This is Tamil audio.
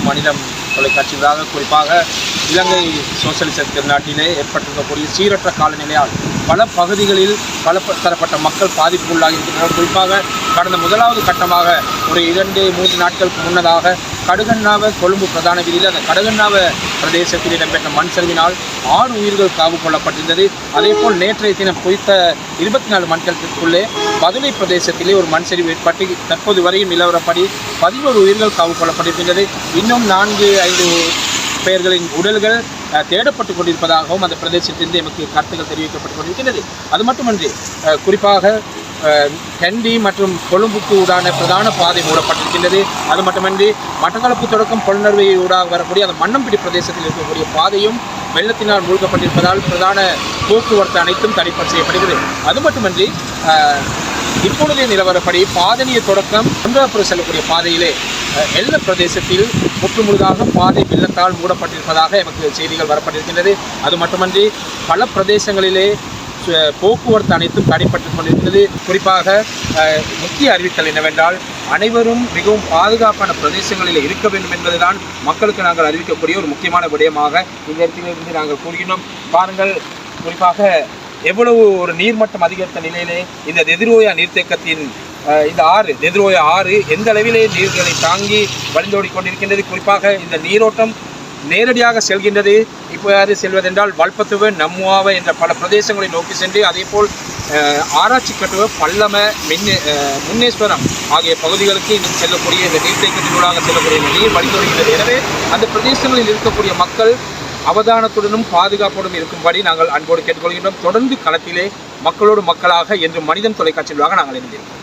மனிதம் தொலைக்காட்சிகளாக குறிப்பாக இலங்கை சோசியலிச திருநாட்டிலே ஏற்பட்டிருக்கக்கூடிய சீரற்ற காலநிலையால் பல பகுதிகளில் பல தரப்பட்ட மக்கள் பாதிப்புள்ளாகி இருக்கின்றனர். குறிப்பாக கடந்த முதலாவது கட்டமாக ஒரு 2-3 நாட்களுக்கு முன்னதாக கடுகண்ணாவ கொழும்பு பிரதான வீதியில் அந்த கடுகண்ணாவ பிரதேசத்தில் இடம்பெற்ற மண் சரிவினால் 6 உயிர்கள் காவு கொள்ளப்பட்டிருந்தது. அதேபோல் நேற்றைய தினம் குறித்த 24 மணித்திற்குள்ளே பதுளை பிரதேசத்திலே ஒரு மண் சரிவு ஏற்பட்டு தற்போது வரையும் நிலவரப்படி 11 உயிர்கள் காவு கொள்ளப்பட்டிருக்கின்றது. இன்னும் 4-5 பெயர்களின் உடல்கள் தேடப்பட்டுக் கொண்டிருப்பதாகவும் அந்த பிரதேசத்திலிருந்து எமக்கு கருத்துக்கள் தெரிவிக்கப்பட்டுக் கொண்டிருக்கின்றது. அது மட்டுமன்றி குறிப்பாக கண்டி மற்றும் கொழும்புக்கு ஊடான பிரதான பாதை மூடப்பட்டிருக்கின்றது. அது மட்டுமன்றி மட்டக்களப்பு தொடக்கம் பொலனறுவை ஊடாக வரக்கூடிய அந்த மன்னம்பிடி பிரதேசத்தில் இருக்கக்கூடிய பாதையும் வெள்ளத்தினால் மூழ்கப்பட்டிருப்பதால் பிரதான போக்குவரத்து அனைத்தும் தடைப்பட்டு செய்யப்படுகிறது. அது மட்டுமன்றி இப்பொழுதைய நிலவரப்படி பாதனிய தொடக்கம் ஒன்றாப்புறம் செல்லக்கூடிய பாதையிலே எல்ல பிரதேசத்தில் முற்றுமுழுதாக பாதை வெள்ளத்தால் மூடப்பட்டிருப்பதாக எமக்கு செய்திகள் வரப்பட்டிருக்கின்றது. அது மட்டுமன்றி பல பிரதேசங்களிலே போக்குவரத்து அனைத்தும் தடைப்பட்டுக் கொண்டிருக்கிறது. குறிப்பாக முக்கிய அறிவித்தல் என்னவென்றால் அனைவரும் மிகவும் பாதுகாப்பான பிரதேசங்களில் இருக்க வேண்டும் என்பதுதான் மக்களுக்கு நாங்கள் அறிவிக்கக்கூடிய ஒரு முக்கியமான விடயமாக இந்த இடத்திலிருந்து நாங்கள் கூறுகின்றோம். பாருங்கள், குறிப்பாக எவ்வளவு ஒரு நீர்மட்டம் அதிகரித்த நிலையிலே இந்த தெதிரோயா நீர்த்தேக்கத்தின் இந்த தெதிரோயா ஆறு எந்த அளவிலே நீர்களை தாங்கி வழிந்தோடி கொண்டிருக்கின்றது. குறிப்பாக இந்த நீரோட்டம் நேரடியாக செல்கின்றது. இப்போது செல்வதென்றால் வல்பத்துவ நம்முவாவ என்ற பல பிரதேசங்களை நோக்கி சென்று அதேபோல் ஆராய்ச்சி கட்டுவ பல்லம முன்னேஸ்வரம் ஆகிய பகுதிகளுக்கு இன்னும் செல்லக்கூடிய இந்த நீர்த்தேக்கத்தினூடாக செல்லக்கூடிய நீர் வழிந்தோடுகின்றது. எனவே அந்த பிரதேசங்களில் இருக்கக்கூடிய மக்கள் அவதானத்துடனும் பாதுகாப்புடன் இருக்கும்படி நாங்கள் அன்போடு கேட்டுக்கொள்கின்றோம். தொடர்ந்து களத்திலே மக்களோடு மக்களாக என்று மனிதன் தொலைக்காட்சிகளாக நாங்கள் இருந்திருக்கிறோம்.